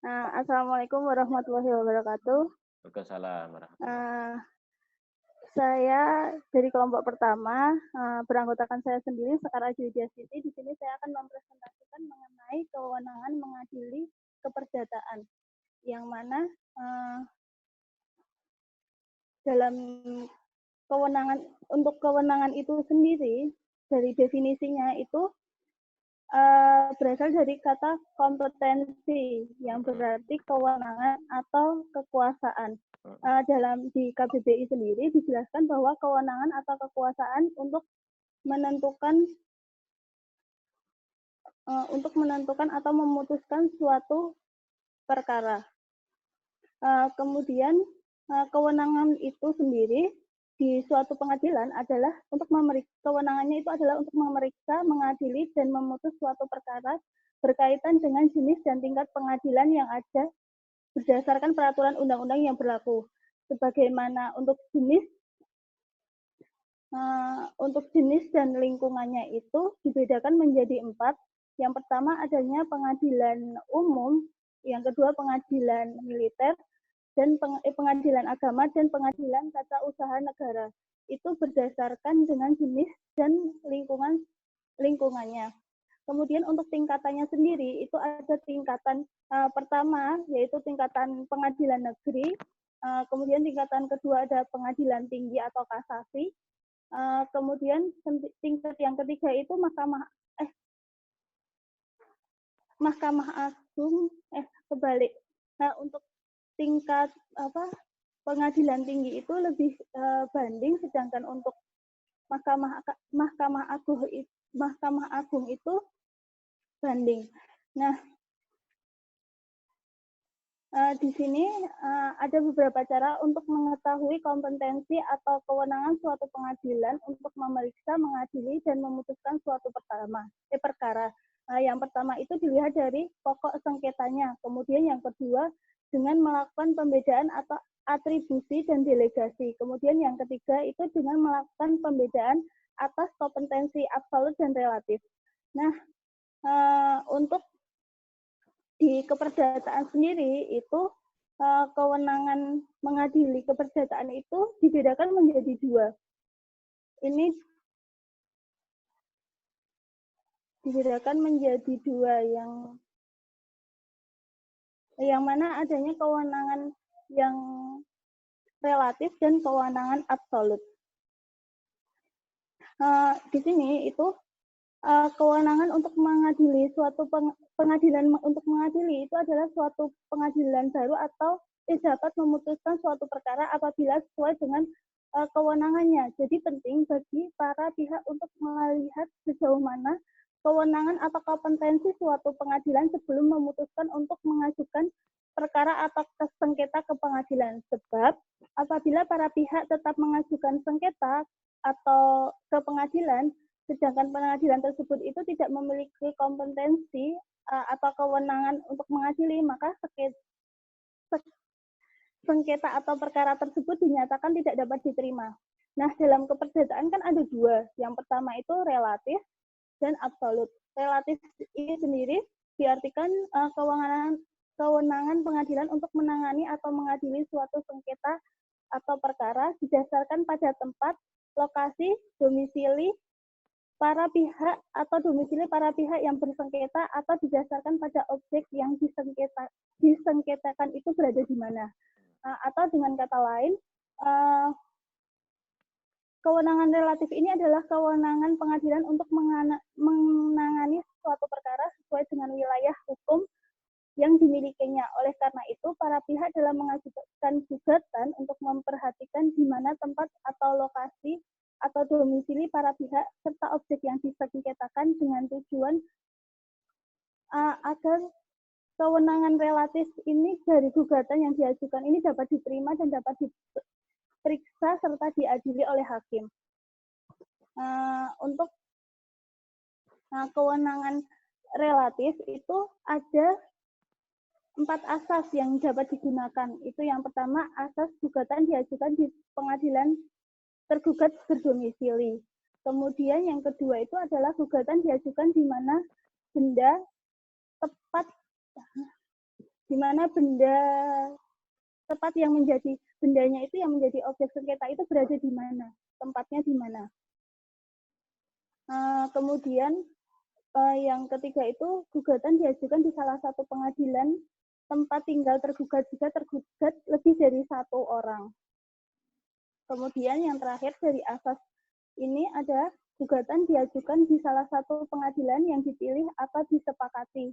Assalamualaikum warahmatullahi wabarakatuh. Waalaikumsalam warahmatullahi Eh, saya dari kelompok pertama, beranggotakan saya sendiri, Sekar Ajudya Siti. Di sini saya akan mempresentasikan mengenai kewenangan mengadili keperdataan, yang mana dalam kewenangan itu sendiri, dari definisinya itu berasal dari kata kompetensi, yang berarti kewenangan atau kekuasaan. Di KBBI sendiri dijelaskan bahwa kewenangan atau kekuasaan untuk menentukan atau memutuskan suatu perkara. Kemudian kewenangan itu sendiri di suatu pengadilan adalah kewenangannya itu adalah untuk memeriksa, mengadili, dan memutus suatu perkara berkaitan dengan jenis dan tingkat pengadilan yang ada berdasarkan peraturan undang-undang yang berlaku. Sebagaimana untuk jenis dan lingkungannya itu dibedakan menjadi 4. Yang pertama adanya pengadilan umum, yang kedua pengadilan militer, dan pengadilan agama, dan pengadilan tata usaha negara. Itu berdasarkan dengan jenis dan lingkungannya. Kemudian untuk tingkatannya sendiri itu ada tingkatan pertama, yaitu tingkatan pengadilan negeri. Kemudian tingkatan kedua ada pengadilan tinggi atau kasasi. Kemudian tingkat yang ketiga itu Mahkamah Agung, kebalik. Nah, untuk tingkat pengadilan tinggi itu lebih banding, sedangkan untuk Mahkamah Agung itu banding. Nah, di sini ada beberapa cara untuk mengetahui kompetensi atau kewenangan suatu pengadilan untuk memeriksa, mengadili, dan memutuskan suatu perkara. Yang pertama itu dilihat dari pokok sengketanya. Kemudian yang kedua dengan melakukan pembedaan atau atribusi dan delegasi. Kemudian yang ketiga itu dengan melakukan pembedaan atas kompetensi absolut dan relatif. Nah, untuk di keperdataan sendiri itu kewenangan mengadili keperdataan itu dibedakan menjadi 2. Ini dibedakan menjadi 2 yang mana adanya kewenangan yang relatif dan kewenangan absolut. Di sini itu kewenangan untuk mengadili suatu pengadilan untuk mengadili itu adalah suatu pengadilan baru atau dapat memutuskan suatu perkara apabila sesuai dengan kewenangannya. Jadi penting bagi para pihak untuk melihat sejauh mana kewenangan atau kompetensi suatu pengadilan sebelum memutuskan untuk mengajukan perkara atau sengketa ke pengadilan. Sebab apabila para pihak tetap mengajukan sengketa atau ke pengadilan, sedangkan pengadilan tersebut itu tidak memiliki kompetensi atau kewenangan untuk mengadili, maka sengketa atau perkara tersebut dinyatakan tidak dapat diterima. Nah, dalam keperdataan kan ada 2. Yang pertama itu relatif dan absolut. Relatif ini sendiri diartikan kewenangan pengadilan untuk menangani atau mengadili suatu sengketa atau perkara didasarkan pada tempat, lokasi, domisili para pihak atau domisili para pihak yang bersengketa atau didasarkan pada objek yang disengketakan itu berada di mana. Atau dengan kata lain, kewenangan relatif ini adalah kewenangan pengadilan untuk menangani suatu perkara sesuai dengan wilayah hukum yang dimilikinya. Oleh karena itu, para pihak dalam mengajukan gugatan untuk memperhatikan di mana tempat atau lokasi atau domisili para pihak serta objek yang disengketakan dengan tujuan agar kewenangan relatif ini dari gugatan yang diajukan ini dapat diterima dan dapat diperiksa serta diadili oleh hakim. Untuk kewenangan relatif itu ada 4 asas yang dapat digunakan. Itu yang pertama, asas gugatan diajukan di pengadilan tergugat berdomisili. Kemudian yang kedua itu adalah gugatan diajukan di mana benda tepat di mana benda tempat yang menjadi bendanya itu yang menjadi objek sengketa itu berada di mana, tempatnya di mana. Kemudian yang ketiga itu gugatan diajukan di salah satu pengadilan tempat tinggal tergugat jika tergugat lebih dari satu orang. Kemudian yang terakhir dari asas ini ada gugatan diajukan di salah satu pengadilan yang dipilih atau disepakati.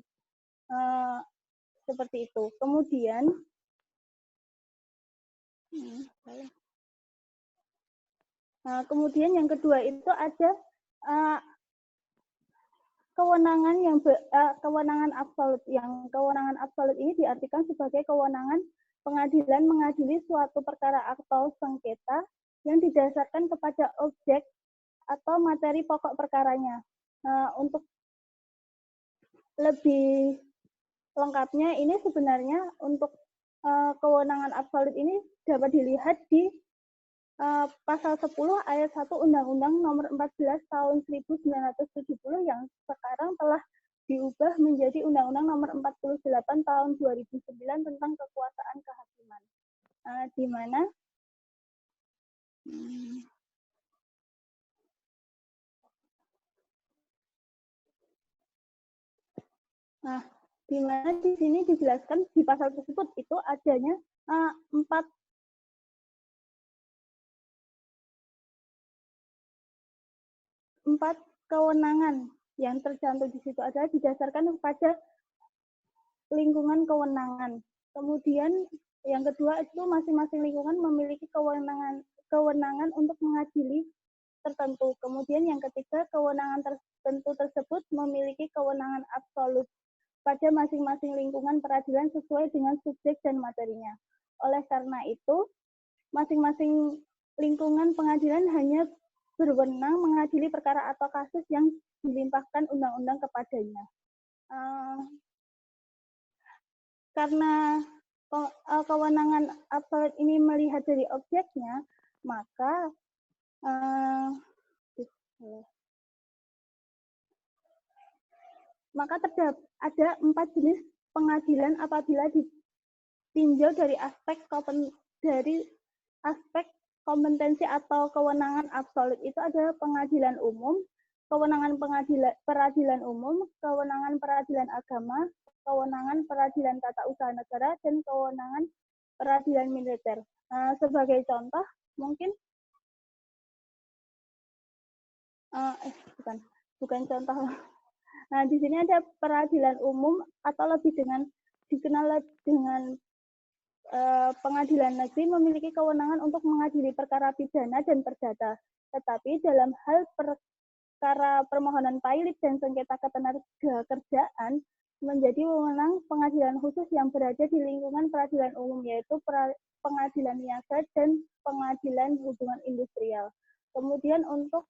Seperti itu. Kemudian kemudian yang kedua itu ada kewenangan yang kewenangan absolut. Yang kewenangan absolut ini diartikan sebagai kewenangan pengadilan mengadili suatu perkara atau sengketa yang didasarkan kepada objek atau materi pokok perkaranya. Untuk lebih lengkapnya ini sebenarnya untuk kewenangan absolut ini dapat dilihat di pasal 10 ayat 1 Undang-Undang Nomor 14 Tahun 1970 yang sekarang telah diubah menjadi Undang-Undang Nomor 48 Tahun 2009 tentang kekuasaan kehakiman. Di mana di mana di sini dijelaskan di pasal tersebut itu adanya empat kewenangan yang tercantum di situ adalah didasarkan kepada lingkungan kewenangan. Kemudian yang kedua itu masing-masing lingkungan memiliki kewenangan untuk mengadili tertentu. Kemudian yang ketiga, kewenangan tertentu tersebut memiliki kewenangan absolut pada masing-masing lingkungan peradilan sesuai dengan subjek dan materinya. Oleh karena itu, masing-masing lingkungan pengadilan hanya berwenang mengadili perkara atau kasus yang dilimpahkan undang-undang kepadanya. Karena kewenangan absolut ini melihat dari objeknya, maka ada 4 jenis pengadilan apabila ditinjau dari aspek kompetensi atau kewenangan absolut. Itu ada pengadilan umum, kewenangan peradilan umum, kewenangan peradilan agama, kewenangan peradilan tata usaha negara, dan kewenangan peradilan militer. Sebagai contoh, mungkin bukan contoh. Nah, di sini ada peradilan umum atau lebih dikenal dengan pengadilan negeri memiliki kewenangan untuk mengadili perkara pidana dan perdata. Tetapi dalam hal perkara permohonan pilot dan sengketa ketenagakerjaan menjadi wewenang pengadilan khusus yang berada di lingkungan peradilan umum, yaitu pengadilan niaga dan pengadilan hubungan industrial. Kemudian untuk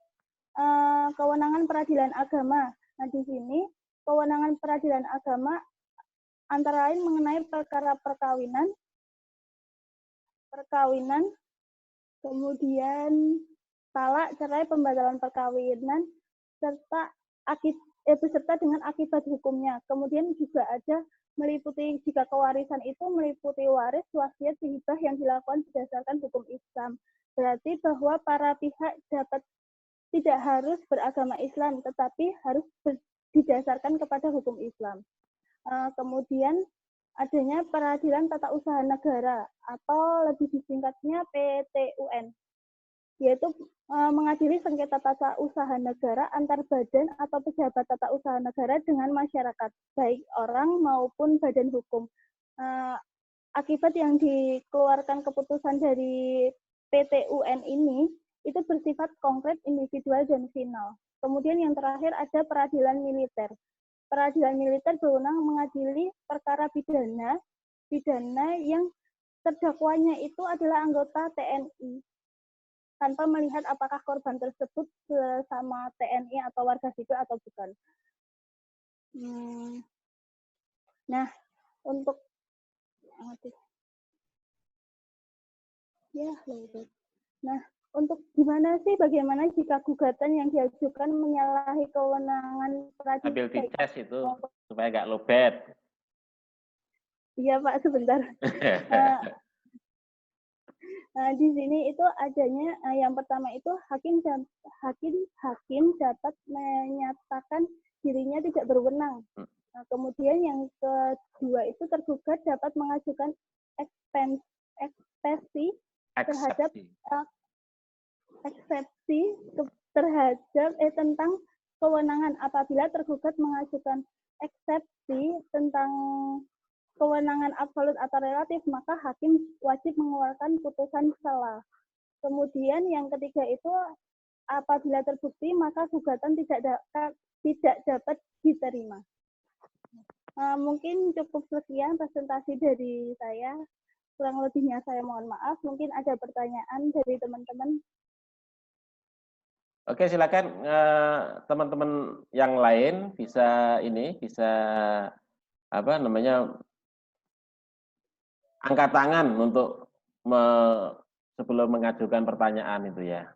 kewenangan peradilan agama. Nah, di sini kewenangan peradilan agama antara lain mengenai perkara perkawinan, kemudian talak, cerai, pembatalan perkawinan, beserta dengan akibat hukumnya. Kemudian juga ada meliputi jika kewarisan itu meliputi waris, wasiat, hibah yang dilakukan berdasarkan hukum Islam. Berarti bahwa para pihak tidak harus beragama Islam, tetapi harus didasarkan kepada hukum Islam. Kemudian adanya peradilan tata usaha negara atau lebih disingkatnya PTUN, yaitu mengadili sengketa tata usaha negara antar badan atau pejabat tata usaha negara dengan masyarakat, baik orang maupun badan hukum. Akibat yang dikeluarkan keputusan dari PTUN ini itu bersifat konkret, individual, dan final. Kemudian yang terakhir ada peradilan militer. Peradilan militer berwenang mengadili perkara pidana yang terdakwanya itu adalah anggota TNI, tanpa melihat apakah korban tersebut sesama TNI atau warga sipil atau bukan. Nah, untuk bagaimana jika gugatan yang diajukan menyalahi kewenangan peradilan ability test itu supaya nggak lobet. Iya Pak, sebentar. Uh, di sini itu adanya yang pertama itu hakim dapat menyatakan dirinya tidak berwenang. Kemudian yang kedua itu tergugat dapat mengajukan eksepsi terhadap tentang kewenangan. Apabila tergugat mengajukan eksepsi tentang kewenangan absolut atau relatif, maka hakim wajib mengeluarkan putusan sela. Kemudian yang ketiga itu apabila terbukti maka gugatan tidak dapat diterima. Mungkin cukup sekian presentasi dari saya. Kurang lebihnya saya mohon maaf. Mungkin ada pertanyaan dari teman-teman. Oke, silakan teman-teman yang lain bisa angkat tangan untuk sebelum mengajukan pertanyaan itu ya.